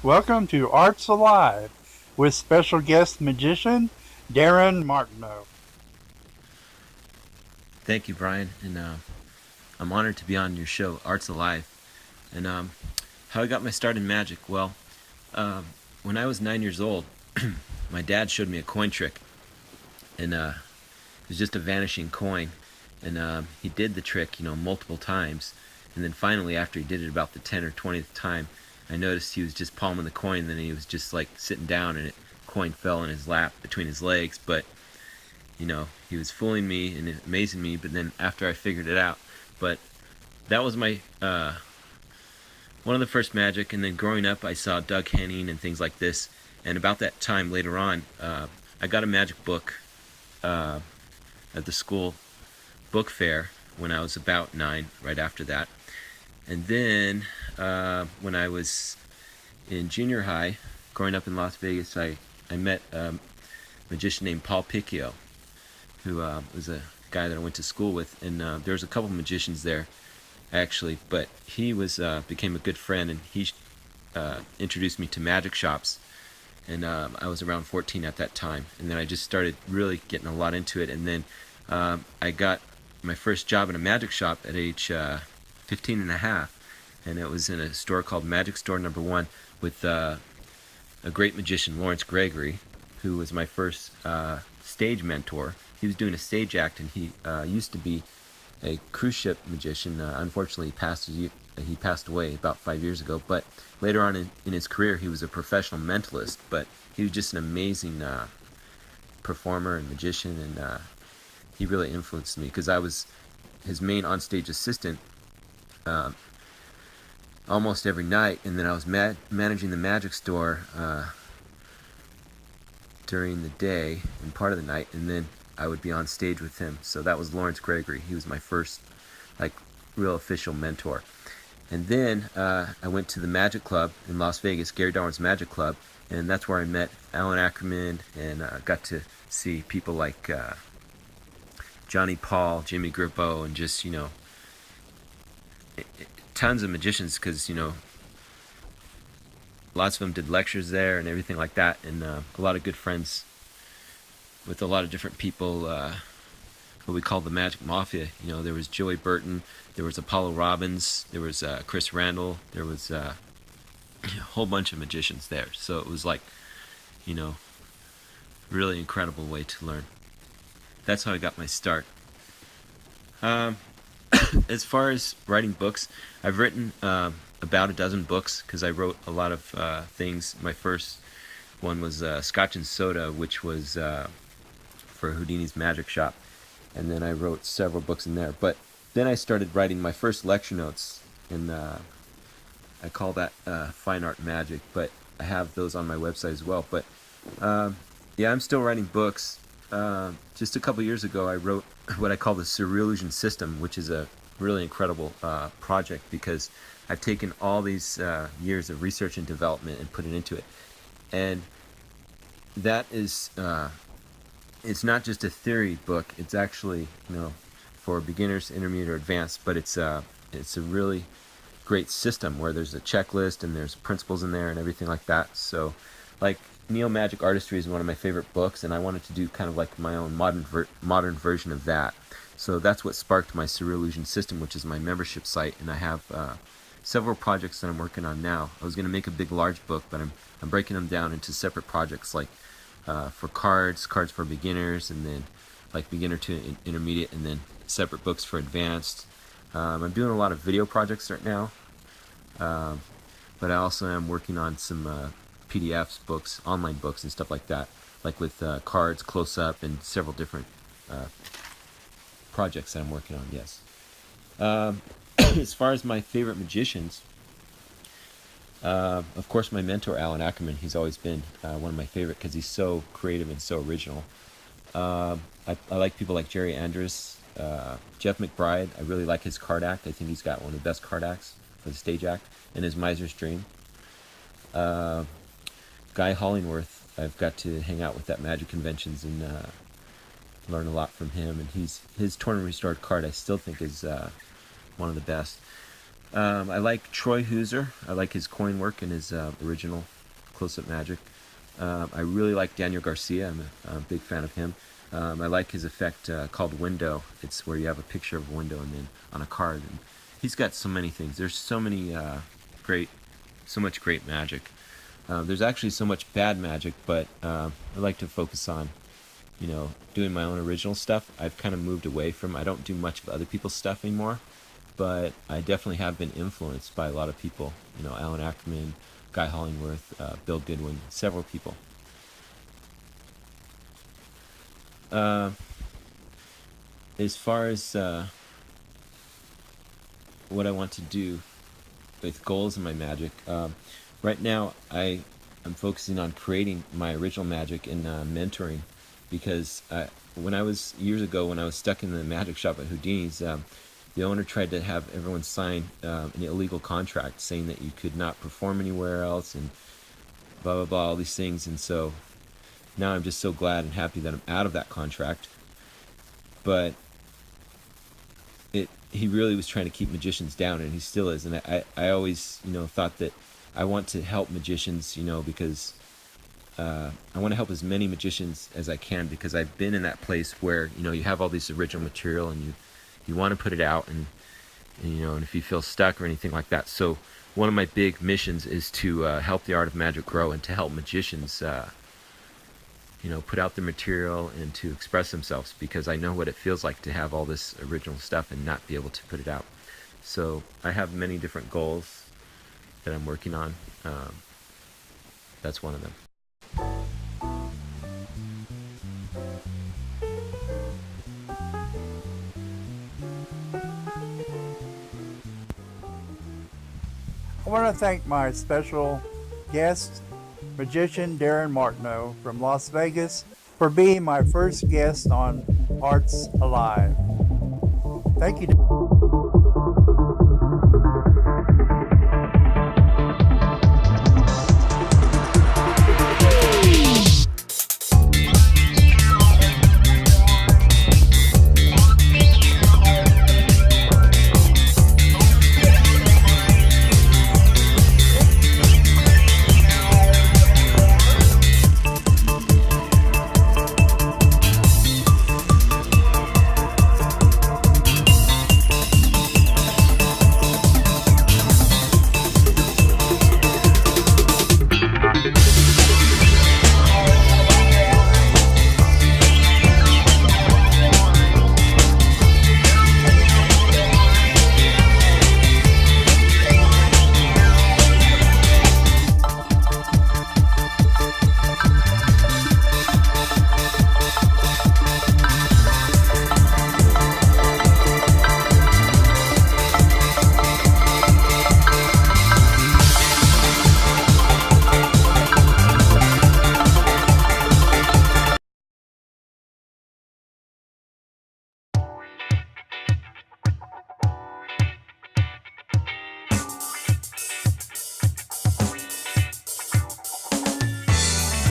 Welcome to Arts Alive with special guest magician Darin Martineau. Thank you, Brian, and I'm honored to be on your show, Arts Alive. And how I got my start in magic? Well, when I was 9 years old, my dad showed me a coin trick, and it was just a vanishing coin. And he did the trick, multiple times. And then finally, after he did it about the 10th or 20th time, I noticed he was just palming the coin, and then he was just like sitting down, and the coin fell in his lap between his legs. But he was fooling me and amazing me. But then after I figured it out, but that was my one of the first magic. And then growing up, I saw Doug Henning and things like this. And about that time later on, I got a magic book at the school book fair when I was about 9. Right after that, and then when I was in junior high, growing up in Las Vegas, I met a magician named Paul Picchio, who was a guy that I went to school with, and there was a couple magicians there actually, but he became a good friend, and he introduced me to magic shops, and I was around 14 at that time, and then I just started really getting a lot into it, and then I got my first job in a magic shop at age 15 and a half, and it was in a store called Magic Store Number 1 with a great magician, Lawrence Gregory, who was my first stage mentor. He was doing a stage act, and he used to be a cruise ship magician. Unfortunately, he passed away about 5 years ago, but later on in his career, he was a professional mentalist, but he was just an amazing performer and magician, and he really influenced me because I was his main onstage assistant almost every night, and then I was managing the magic store during the day and part of the night, and then I would be on stage with him. So that was Lawrence Gregory. He was my first real official mentor. And then I went to the Magic Club in Las Vegas, Gary Darwin's Magic Club, and that's where I met Alan Ackerman, and got to see people like Johnny Paul, Jimmy Grippo, and just tons of magicians, because lots of them did lectures there and everything like that, and a lot of good friends with a lot of different people, what we call the Magic Mafia. There was Joey Burton, there was Apollo Robbins, there was Chris Randall, there was a whole bunch of magicians there. So it was really incredible way to learn. That's how I got my start. As far as writing books, I've written about a dozen books, because I wrote a lot of things. My first one was Scotch and Soda, which was for Houdini's Magic Shop, and then I wrote several books in there. But then I started writing my first lecture notes, and I call that Fine Art Magic, but I have those on my website as well. But yeah, I'm still writing books. Just a couple years ago, I wrote what I call the Surreallusion System, which is a really incredible project, because I've taken all these years of research and development and put it into it. And that is, it's not just a theory book. It's actually, for beginners, intermediate, or advanced, but it's a really great system where there's a checklist and there's principles in there and everything like that. So, Neo Magic Artistry is one of my favorite books, and I wanted to do kind of like my own modern version of that. So that's what sparked my Surreallusion System, which is my membership site, and I have several projects that I'm working on now. I was going to make a big, large book, but I'm breaking them down into separate projects, for cards for beginners, and then beginner to intermediate, and then separate books for advanced. I'm doing a lot of video projects right now, but I also am working on some PDFs, books, online books, and stuff like that, with cards, close-up, and several different projects that I'm working on, yes. As far as my favorite magicians, of course, my mentor, Alan Ackerman, he's always been one of my favorite, because he's so creative and so original. I like people like Jerry Andrus, Jeff McBride. I really like his card act. I think he's got one of the best card acts for the stage act, and his Miser's Dream. Guy Hollingworth, I've got to hang out with at magic conventions and learn a lot from him, and his Torn and Restored card I still think is one of the best. I like Troy Hooser. I like his coin work and his original close-up magic. I really like Daniel Garcia. I'm a big fan of him. I like his effect called Window. It's where you have a picture of a window and then on a card. And he's got so many things. There's so many great, so much great magic. There's actually so much bad magic, but I like to focus on, doing my own original stuff. I've kind of moved away from. I don't do much of other people's stuff anymore, but I definitely have been influenced by a lot of people. Alan Ackerman, Guy Hollingworth, Bill Goodwin, several people. Uh, as far as what I want to do with goals in my magic, right now I'm focusing on creating my original magic and mentoring, because when I was years ago, when I was stuck in the magic shop at Houdini's, the owner tried to have everyone sign an illegal contract saying that you could not perform anywhere else and blah blah blah, all these things. And so now I'm just so glad and happy that I'm out of that contract. But he really was trying to keep magicians down, and he still is. And I always thought that I want to help magicians, because I want to help as many magicians as I can, because I've been in that place where you have all this original material and you want to put it out, and if you feel stuck or anything like that. So one of my big missions is to help the art of magic grow, and to help magicians put out their material and to express themselves, because I know what it feels like to have all this original stuff and not be able to put it out. So I have many different goals that I'm working on. That's one of them. I want to thank my special guest, magician Darin Martineau from Las Vegas, for being my first guest on Arts Alive. Thank you.